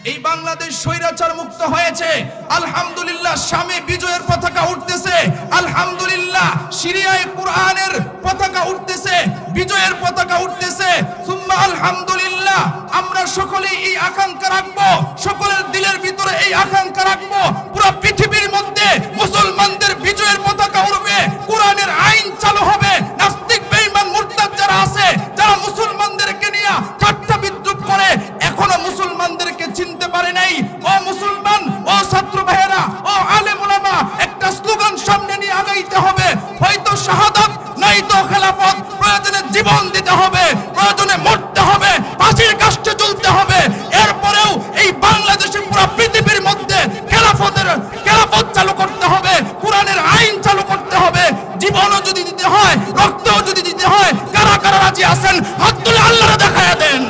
এই বাংলাদেশ স্বৈরাচার মুক্ত হয়েছে, আলহামদুলিল্লাহ। শামে বিজয়ের পতাকা উঠতেছে, আলহামদুলিল্লাহ। সিরিয়ায় কুরআনের পতাকা উঠতেছে, বিজয়ের পতাকা উঠতেছে, সুম্মা আলহামদুলিল্লাহ। আমরা সকলেই এই আকাঙ্ক্ষা রাখবো, সকলের দিলের ভিতরে এই আকাঙ্ক্ষা রাখবো, পুরো পৃথিবীর মধ্যে মুসলমানদের বিজয়ের পতাকা উড়বে, কোরআনের আইন চালু হবে। নাস্তিক বেঈমান মুরতাদ যারা আছে, যারা মুসলমানদেরকে নিয়ে ঠাট্টা বিদ্রুপ করে, এখনো মুসলমানদেরকে চিনতে পারে নাই। ও মুসলমান, ও ছাত্র ভাইয়েরা, ও আলেম ওলামা, একটা স্লোগান সামনে নিয়ে আগাইতে হবে। হয়তো শাহাদাত, নয়তো খেলাফত। প্রয়োজনে জীবন দিতে হবে, প্রয়োজনে মরতে হবে, ফাঁসির কাষ্ঠে ঝুলতে হবে। এরপরেও এই বাংলাদেশে পুরো পৃথিবীর মধ্যে খেলাফত চালু করতে হবে, কোরআনের আইন চালু করতে হবে। জীবনও যদি দিতে হয়, রক্তও যদি দিতে হয়, কারা কারা রাজি আছেন হাত তুলে আল্লাহরে দেখায়া দেন।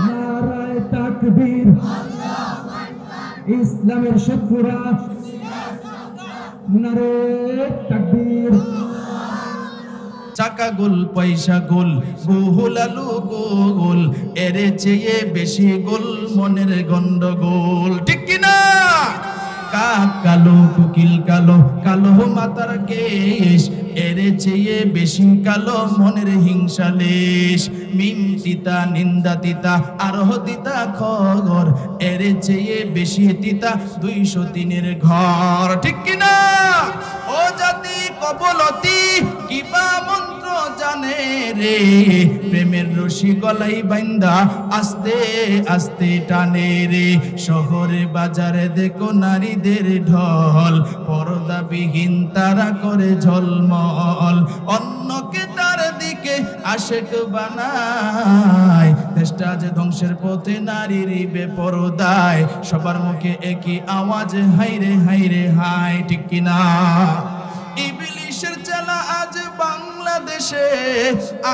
নারায়ে তাকবীর, ইসলামের শত্রুরা নারায়ে তাকবীর। চাকা গোল, পয়সা গোল, গোল আলু গোল, এর চেয়ে বেশি গোল মনের গন্ডগোল। ঠিক কিনা? কাক কালো, কুকিল কালো, কালো মাতার কেশ, এর চেয়ে বেশি কালো মনের হিংসা লেশ। মিম তিতা, নিন্দা তিতা, আরহ তিতা খগর, এর চেয়ে বেশি তিতা 203-এর ঘর। ঠিক কিনা? ও জাতি কবলতি, কিবা মন্ত্র জানে রে, প্রেমের রশি গলাই বাইন্দা আস্তে আস্তে টানে রে। শহরে বাজারে দেখো নারীদের ঢল, পর্দাবিহীন তারা করে ঝলমল, অন্যকে তার দিকে আশেক বানায়। দেশটা যে ধ্বংসের পথে, নারীর বেপরদায়, সবার মুখে একই আওয়াজ, হাইরে হাইরে হাই। ঠিক কিনা? ইবলিশের চেলা আজ বাংলাদেশে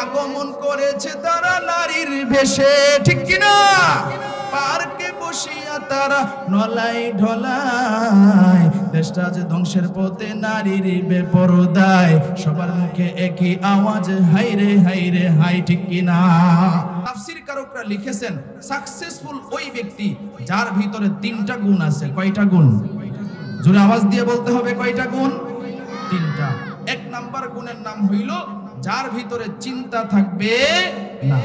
আগমন করেছে তারা নারীর বেশে। ঠিক কিনা? পার্কে বসিয়া তারা নলাই ঢলায়, দেশটা যে ধ্বংসের পথে, নারীর বেপরদায়, সবার মুখে একই আওয়াজ, হাইরে হাইরে হাই। ঠিক কিনা? তাফসীর কারকরা লিখেছেন, সাকসেসফুল ওই ব্যক্তি যার ভিতরে 3টা গুণ আছে। কয়টা গুণ? জোরে আওয়াজ দিয়ে বলতে হবে, কয়টা গুণ? 3টা। 1 নাম্বার গুণের নাম হইল যার ভিতরে চিন্তা থাকবে না।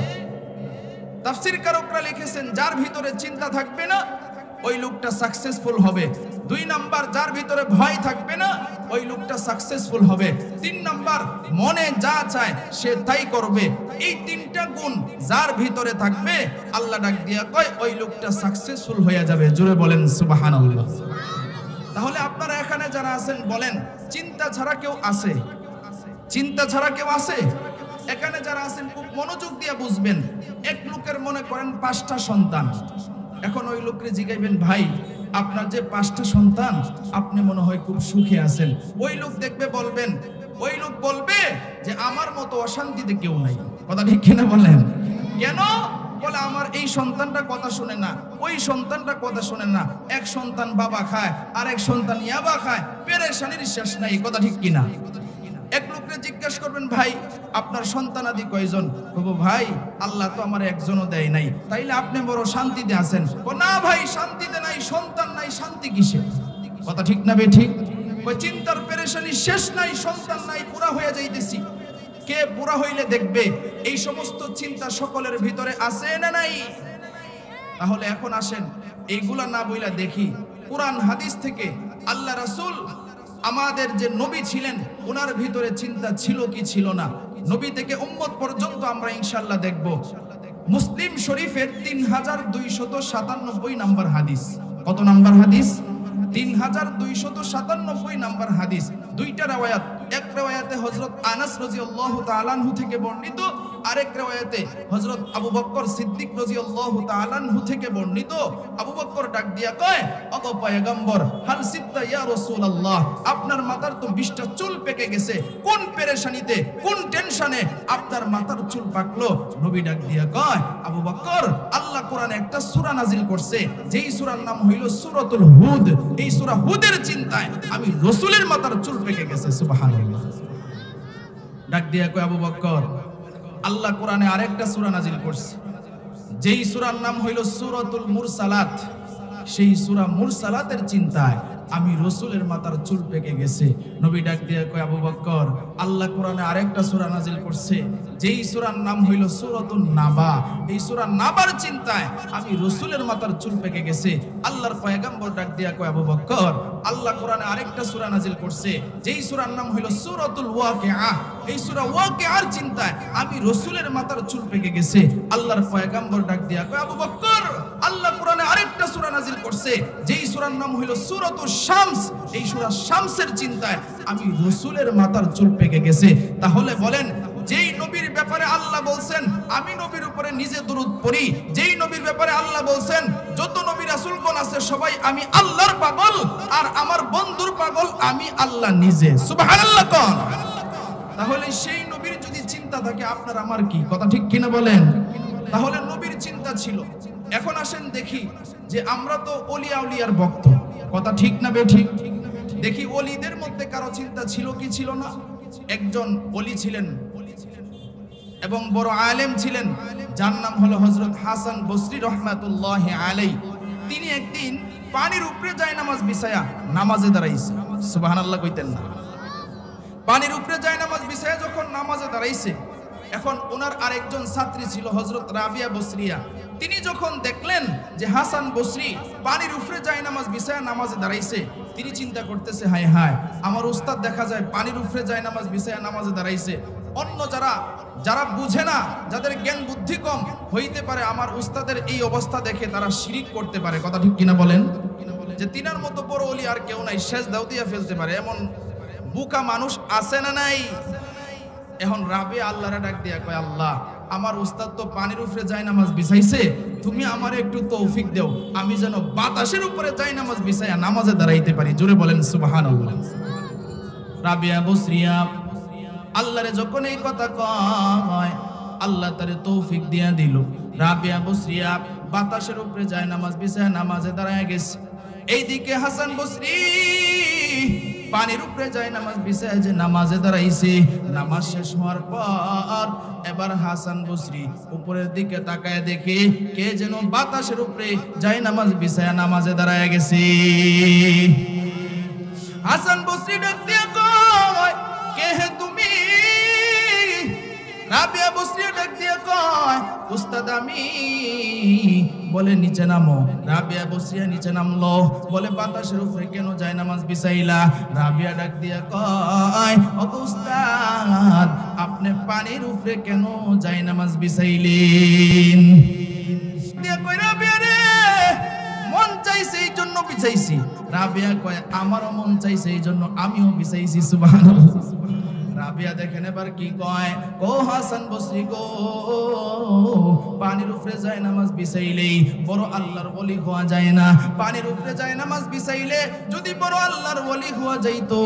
তাফসীর কারকরা লিখেছেন, যার ভিতরে চিন্তা থাকবে না ওই লোকটা সাকসেসফুল হবে। 2 নাম্বার, যার ভিতরে ভয় থাকবে না ওই লোকটা সাকসেসফুল হবে। 3 নাম্বার, মনে যা চায় সে তাই করবে। এই 3টা গুণ যার ভিতরে থাকবে, আল্লাহ ডাক দিয়া কয় ওই লোকটা সাকসেসফুল হয়ে যাবে। জোরে বলেন সুবহানাল্লাহ। তাহলে আপনারা এখানে যারা আছেন বলেন, চিন্তা ছাড়া কেউ আছে? চিন্তা ছাড়া কেউ আছে? এখানে যারা আছেন খুব মনোযোগ দিয়ে বুঝবেন। এক লোকের মনে করেন 5টা সন্তান। এখন ওই লোককে জিগাইবেন, ভাই আপনার যে 5টা সন্তান, আপনি মনে হয় খুব সুখে আছেন। ওই লোক দেখবে বলবেন, ওই লোক বলবে যে আমার মতো অশান্তিতে কেউ নাই। কথা ঠিক কিনা বলেন? কেন? বলে আমার এই সন্তানটা কথা শুনে না, ওই সন্তানটা কথা শুনে না, এক সন্তান বাবা খায় আর এক সন্তান ইয়াবা খায়, পেরেশানির শেষ নাই। কথা ঠিক কিনা? এক লোককে জিজ্ঞেস করবেন, ভাই আপনার সন্তানাদি কয়জন? বলবো, ভাই আল্লাহ তো আমার একজনও দেয় নাই, তাইলে আপনি বড় শান্তিতে আছেন। না ভাই, শান্তিতে নাই, সন্তান নাই, শান্তি কিসে? কথা ঠিক না বে ঠিক? চিন্তার পেরেশানি শেষ নাই, সন্তান নাই, পুরা হয়ে যাইতেছি। কে পুরা হইলে দেখবে এই সমস্ত চিন্তা সকলের ভিতরে আছে না নাই? তাহলে এখন আসেন এইগুলা না বইলা দেখি কোরআন হাদিস থেকে আল্লাহ রাসূল আমাদের যে নবী ছিলেন ওনার ভিতরে চিন্তা ছিল কি ছিল না। নবী থেকে উম্মত পর্যন্ত আমরা ইনশাআল্লাহ দেখব। মুসলিম শরীফের 3297 নাম্বার হাদিস। কত নাম্বার হাদিস? 3297 নাম্বার হাদিস। 2টা riwayat। এক riwayate হযরত আনাস রাদিয়াল্লাহু তাআলা আনহু থেকে বর্ণিত, আরেক riwayate হযরত আবু বকর সিদ্দিক রাদিয়াল্লাহু তাআলা আনহু থেকে বর্ণিত। আবু বকর ডাক দিয়া কয়, ওগো পয়গম্বর, হাল সিত্তা ইয়া রাসূলুল্লাহ, আপনার মাথার তো 20টা চুল পেকে গেছে, কোন পেরেশানিতে, কোন টেনশনে আপনার মাথার চুল পাকলো? নবী ডাক দিয়া কয়, আবু বকর, আল্লাহ কোরআনে একটা সূরা নাজিল করছে, যেই সূরার নাম হইল সূরাতুল হুদ। এই সূরা হুদের চিন্তায় আমি রাসূলের মাথার চুল পেকে গেছে। সুবহানাল্লাহ। ডাক দিয়া কয়, আবু বকর, আল্লাহ কোরআনে আরেকটা সূরা নাজিল করছে, যেই সূরার নাম হইল সূরাতুল মুরসালাত, সেই সূরা মুরসালাতের চিন্তায় আমি রাসূলের মাথার চুল পেকে গেছে। নবী ডাক দিয়ে কয়, আবু বকর, আল্লাহ কোরআনে আরেকটা সূরা নাজিল করছে, যেই সূরার নাম হইল সূরাতুন নাবা। এই সূরা নাবার চিন্তায় আমি রাসূলের মাথার চুল পেকে গেছে। আল্লাহর পয়গম্বর ডাক দিয়া কয়, আবু বকর, আল্লাহ কোরআনে আরেকটা সূরা নাজিল করছে, যেই সূরার নাম হইল সূরাতুল ওয়াকিআ। এই সূরা ওয়াকিআর চিন্তায় আমি রাসূলের মাথার চুল পেকে গেছে। আল্লাহর পয়গম্বর ডাক দিয়া কয়, আবু বকর, আল্লাহ কোরআনে আরেকটা সূরা নাজিল করছে, যেই সূরার নাম হইল সূরাতুশ শামস। এই সূরা শামসের চিন্তায় আমি রাসূলের মাথার চুল পেকে গেছে। তাহলে বলেন, যেই নবীর ব্যাপারে আল্লাহ বলছেন আমি নবীর উপরে নিজে দরুদ পড়ি, যেই নবীর ব্যাপারে আল্লাহ বলছেন যত নবী রাসূলগণ আছে সবাই আমি আল্লাহর পাগল, আর আমার বন্ধুর পাগল আমি আল্লাহ নিজে। সুবহানাল্লাহ কোন। তাহলে সেই নবীর যদি চিন্তা থাকে আপনার আমার কি কথা, ঠিক কিনা বলেন? তাহলে নবীর চিন্তা ছিল। এখন আসেন দেখি যে আমরা তো ওলিয়া উলিয়ার ভক্ত, কথা ঠিক না বেঠিক? দেখি ওলিদের মধ্যে কারো চিন্তা ছিল কি ছিল না? একজন ওলি ছিলেন এবং বড় আলেম ছিলেন, যার নাম হলো হযরত হাসান বসরি রাহমাতুল্লাহি আলাইহি। তিনি একদিন পানির উপরে যায় নামাজ বিছায়া নামাজে দাঁড়াইছে। সুবহানাল্লাহ কইতেন না? পানির উপরে যায় নামাজ বিছায়া যখন নামাজে দাঁড়াইছে, এখন ওনার আরেকজন ছাত্রী ছিল হযরত রাবিয়া বসরিয়া। তিনি যখন দেখলেন যে হাসান বসরি পানির উপরে যায় নামাজ বিছায়া নামাজে দাঁড়াইছে, তিনি চিন্তা করতেছে, হায় হায়, আমার উস্তাদ দেখা যায় পানির উপরে যায় নামাজ বিছায়া নামাজে দাঁড়াইছে। অন্য যারা বুঝে না, যাদের জ্ঞান বুদ্ধি কম, হইতে পারে আমার উস্তাদের এই অবস্থা দেখে তারা শিরিক করতে পারে, কথা ঠিক কিনা বলেন? যে তিনার মতো বড় ওলি আর কেউ নাই, সেজদাও দিয়া ফেলতে পারে, এমন বুকা মানুষ আছে না নাই? এখন রাবিয়া আল্লাহরে ডাক দিয়া কয়, আল্লাহ, আমার উস্তাদ তো পানির উপরে যায় নামাজ বিছাইছে, তুমি আমারে একটু তৌফিক দাও, আমি যেন বাতাসের উপরে যায় নামাজ বিছাইয়া নামাজে দাঁড়াইতে পারি। জোরে বলেন সুবহানাল্লাহ। রাবিয়া বসরিয়া আল্লাহরে যখন এই কথা কয়, আল্লাহ তারে তৌফিক দিয়া দিল। রাবিয়া বসরিয়া বাতাসের উপরে যায় নামাজ বিছাইয়া নামাজে দাঁড়ায় গেছে। এইদিকে হাসান বসরি পানির উপরে যায় নামাজ বিছাইয়া যে নামাজে দাঁড়াইছে। নামাজ শেষ হওয়ার পর এবার হাসান বসরি উপরের দিকে তাকায় দেখে কে যেন বাতাসের উপরে যায় নামাজ বিছাইয়া নামাজে দাঁড়ায় গেছে। হাসান বসরি ডাক দিয়া কয়, কে হে তুমি? রাবিয়া বসরি ডাক দিয়া কয়, উস্তাদ আমি। বলে নিচে নামো। রাবিয়া বসরিয়া নিচে নামলো। বলে বাতাসের উপরে কেন যায় নামাজ বিছাইলা? রাবিয়া ডাক দিয়া কয়, ও উস্তাদ, আপনি পানির উপরে কেন যায় নামাজ বিছাইলেন? দিয়া কয়, রাবিয়া রে, মন চাইছে এই জন্য বিছাইছি। রাবিয়া কয়, আমারও মন চাইছে এই জন্য আমিও বিছাইছি। সুবহানাল্লাহ। রাবিয়া দেখেন এবার কি কয়, ও হাসান বসরি গো, পানির উপরে যায় নামাজ বিছাইলেই বড় আল্লাহর ওলি হওয়া যায় না। পানির উপরে যায় নামাজ বিছাইলে যদি বড় আল্লাহর ওলি হওয়া যাইতো,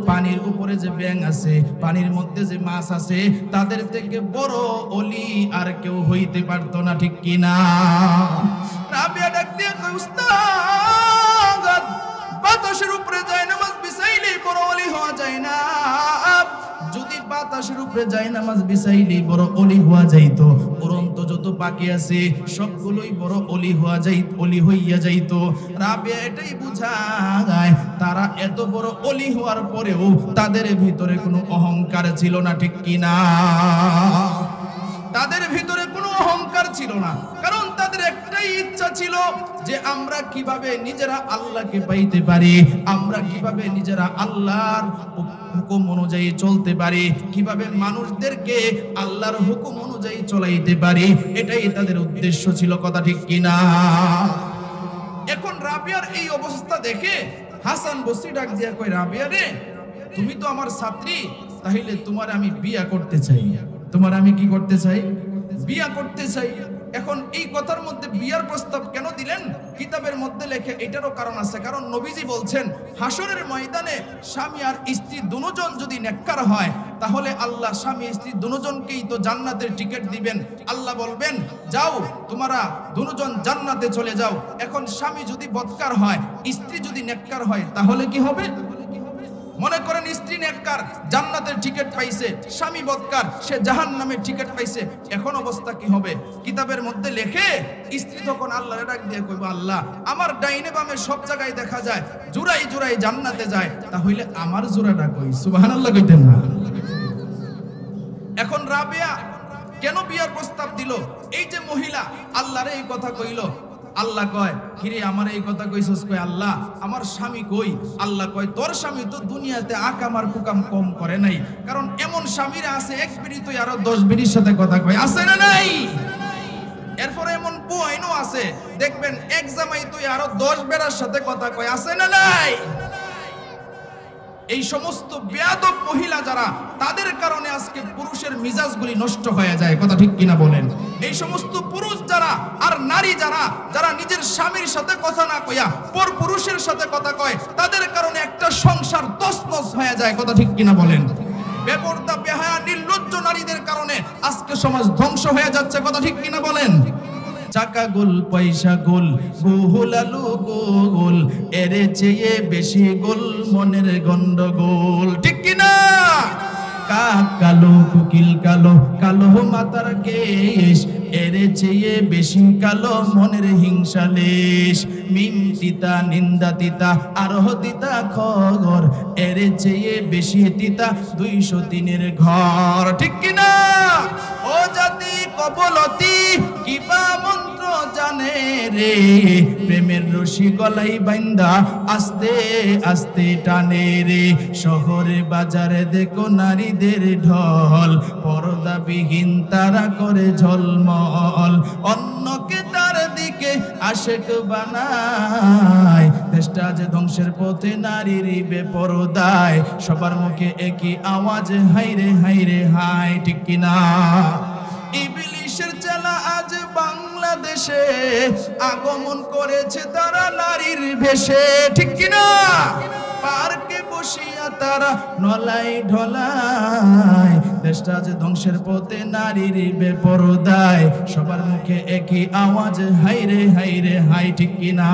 পানির উপরে যে ব্যাঙ আছে, পানির মধ্যে যে মাছ আছে, তাদের থেকে বড় ওলি আর কেউ হইতে পারতো না, ঠিক কিনা? রাবিয়া ডাক দিয়ে কয়, উস্তাদ, বাতাসের উপরে যায় নামাজ বিছাইলেই বড় ওলি হওয়া যায় না। যদি বাতাসের উপরে যায় নামাজ বিছাইলে বড় ওলি হওয়া যাইতো, উড়ন্ত যত পাখি আছে সবগুলোই বড় ওলি হইয়া যাইতো। রাবিয়া এটাই বুঝায় তারা এত বড় ওলি হওয়ার পরেও তাদের ভিতরে কোনো অহংকার ছিল না, ঠিক কিনা? তাদের ভিতরে কোনো অহংকার ছিল না, কারণ তাদের একটাই ইচ্ছা ছিল যে আমরা কিভাবে নিজেরা আল্লাহকে পাইতে পারি, আমরা কিভাবে নিজেরা আল্লাহর হুকুম অনুযায়ী চলতে পারি, কিভাবে মানুষদেরকে আল্লাহর হুকুম অনুযায়ী চলাইতে পারি, এটাই তাদের উদ্দেশ্য ছিল, কথা ঠিক কিনা? এখন রাবিয়ার এই অবস্থা দেখে হাসান বসরি ডাক দিয়া কয়, রাবিয়া রে, তুমি তো আমার ছাত্রী, তাহলে তোমার আমি বিয়া করতে চাই। তোমার আমি কি করতে চাই? বিয়া করতে চাই। এখন এই কথার মধ্যে বিয়ার প্রস্তাব কেন দিলেন? কিতাবের মধ্যে লেখে এটারও কারণ আছে, কারণ নবীজি বলছেন হাসরের ময়দানে স্বামী আর স্ত্রী দুজন যদি নেককার হয়, তাহলে আল্লাহ স্বামী স্ত্রী দুজনকেই তো জান্নাতের টিকিট দিবেন। আল্লাহ বলবেন, যাও তোমরা দুজন জান্নাতে চলে যাও। এখন স্বামী যদি বদকার হয়, স্ত্রী যদি নেককার হয়, তাহলে কি হবে? মনে করেন স্ত্রী নেককার, জান্নাতের টিকিট পাইছে, স্বামী বদকার, সে জাহান্নামের টিকিট পাইছে। এখন অবস্থা কি হবে? কিতাবের মধ্যে লেখে স্ত্রী তখন আল্লাহরে ডাক দিয়ে কইব, আল্লাহ আমার ডাইনে বামে সব জায়গায় দেখা যায় জুরাই জুরাই জান্নাতে যায়, তাহলে আমার জোড়াটা কই? সুবহানাল্লাহ কইতেন না? এখন রাবেয়া কেন বিয়ার প্রস্তাব দিল? এই যে মহিলা আল্লাহরে এই কথা কইল, আল্লাহ কয় কিরে আমার এই কথা কইছস? কয় আল্লাহ আমার স্বামী কই? আল্লাহ কয় তোর স্বামী তো দুনিয়াতে আকামার কুকাম কম করে নাই, কারণ এমন স্বামীরা আছে এক বিড়ি তুই আরো 10 বিড়ির সাথে কথা কয়, আছে না নাই? এরপরে এমন বউআইনও আছে দেখবেন এক জামাই তুই আরো 10 বেড়ার সাথে কথা কয়, আছে না নাই? এই সমস্ত বেয়াদব মহিলা যারা, তাদের কারণে আজকে পুরুষের মিজাজগুলি নষ্ট হয়ে যায়, কথা ঠিক কিনা বলেন? এই সমস্ত পুরুষ যারা আর নারী যারা, যারা নিজের স্বামীর সাথে কথা না কইয়া পর পুরুষের সাথে কথা কয়, তাদের কারণে একটা সংসার তছনছ হয়ে যায়, কথা ঠিক কিনা বলেন? বেপরদা বেহায়া নির্লজ্জ নারীদের কারণে আজকে সমাজ ধ্বংস হয়ে যাচ্ছে, কথা ঠিক কিনা বলেন? চাকা গোল পয়সা গোল গোল আলু গোল, এর চেয়ে বেশি গোল মনের গন্ডগোল, ঠিক কিনা? কাক কালো কুকিল কালো, কালো মাতার কেশ, এর চেয়ে বেশি কালো মনের হিংসা লেশ। মিম তিতা নিন্দা তিতা আরহ তিতা খবর, এর চেয়ে বেশি তিতা 203-এর ঘর, ঠিক কিনা? ও জাতি কবলতি কিবা মন্ত্র জানে রে, প্রেমের রশি গলাই বাইন্দা আস্তে আস্তে টানে রে। শহরে বাজারে দেখো নারীদের ঢল, পর্দাবিহীন তারা করে ঝলমল, অন্যকে তার দিকে আশেক বানায়। দেশটা যে ধ্বংসের পথে নারীর বেপরদায়, সবার মুখে একই আওয়াজ হাইরে হাইরে হাই, ঠিক কিনা? ইবলিশের চেলা আজ বাংলাদেশে আগমন করেছে তারা নারীর বেশে, ঠিক কিনা? পার্কে বসিয়া তারা নলাই ঢলাই, দেশটা যে ধ্বংসের পথে নারীর বেপরদায়, সবার মুখে একই আওয়াজ হাইরে হাইরে হাই, ঠিক কিনা?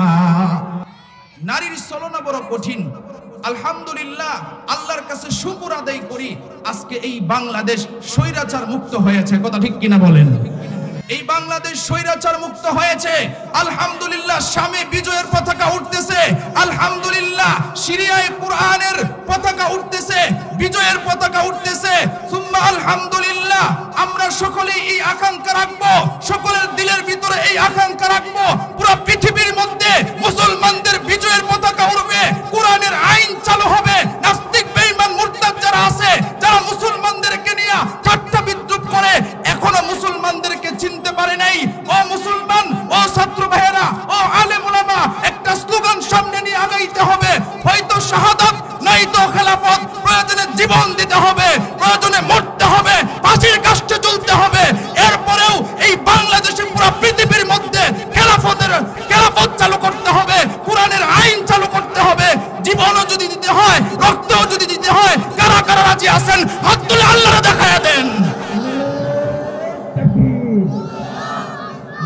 নারীর চলনা বড় কঠিন। আলহামদুলিল্লাহ, আল্লাহর কাছে শুকর আদায় করি, আজকে এই বাংলাদেশ স্বৈরাচার মুক্ত হয়েছে, কথা ঠিক কিনা বলেন? এই বাংলাদেশ স্বৈরাচার মুক্ত হয়েছে, আলহামদুলিল্লাহ। শামে বিজয়ের পতাকা উঠতেছে, আলহামদুলিল্লাহ। সিরিয়ায় কোরআনের পতাকা উঠতেছে, বিজয়ের পতাকা উঠতেছে, সুম্মা আলহামদুলিল্লাহ। আমরা সকলেই এই আকাঙ্ক্ষা রাখবো, সকলের দিলের ভিতরে এই আকাঙ্ক্ষা রাখবো, পুরো পৃথিবীর মধ্যে মুসলমানদের বিজয়ের পতাকা উড়বে, কোরআনের আইন চালু হবে। নাস্তিক বেঈমান মুরতাদ যারা আছে, যারা মুসলমানদেরকে নিয়ে ঠাট্টা বিদ্রুপ করে, এখনো মুসলমানদেরকে চিনতে পারে নাই। ও মুসলমান, ও ছাত্র ভাইয়েরা, ও আলেম ওলামা, একটা স্লোগান সামনে নিয়ে আগাইতে হবে, হয়তো শাহাদাত নয়তো খেলাফত। প্রয়োজনে জীবন দিতে হবে, প্রয়োজনে মরতে হবে, ফাঁসির কাষ্ঠে ঝুলতে হবে। এরপরেও এই বাংলাদেশে পুরো পৃথিবীর মধ্যে খেলাফত চালু করতে হবে, কোরআনের আইন চালু করতে হবে। জীবনও যদি দিতে হয়, রক্তও যদি দিতে হয়, কারা কারা রাজি আছেন হাত তুলে আল্লাহরে দেখায়া দেন।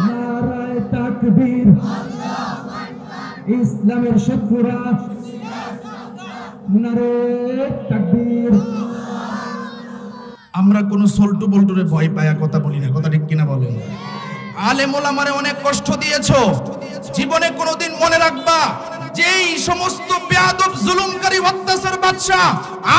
নারায়ে তাকবীর, ইসলামের শত্রুরা নারায়ে তাকবীর। আমরা কোন সল্টু বল্টুরে ভয় পায়া কথা বলি না, কথা ঠিক কিনা বলেন? আলেম ওলামারে অনেক কষ্ট দিয়েছো, জীবনে কোনোদিন মনে রাখবা, যেই সমস্ত বেয়াদব জুলুমকারী অত্যাচার বাদশা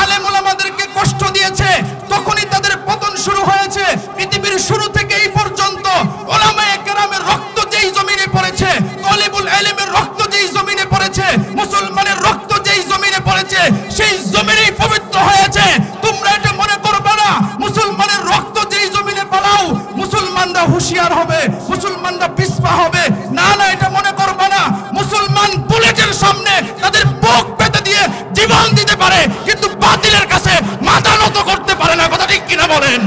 আলেম ওলামাদেরকে কষ্ট দিয়েছে, তখনই তাদের পতন শুরু হয়েছে। পৃথিবীর শুরু থেকে এই পর্যন্ত ওলামায়ে কেরামের রক্ত যেই জমিনে পড়েছে, তলিবুল ইলমের রক্ত যেই জমিনে পড়েছে, মুসলমানের রক্ত যেই জমিনে পড়েছে, সেই জমিনেই পবিত্র হয়েছে। তোমরা এটা মনে করবে না মুসলমানের রক্ত যেই জমিনে পালাও মুসলমানরা হুঁশিয়ার হবে, মুসলমানরা পিছপা হবে। না না, এটা মনে করবে না। মুসলমান বুলেটের সামনে তাদের বুক পেতে দিয়ে জীবন দিতে পারে, কিন্তু বাতিলের কাছে মাথা নত করতে পারে না, কথা ঠিক কিনা বলেন?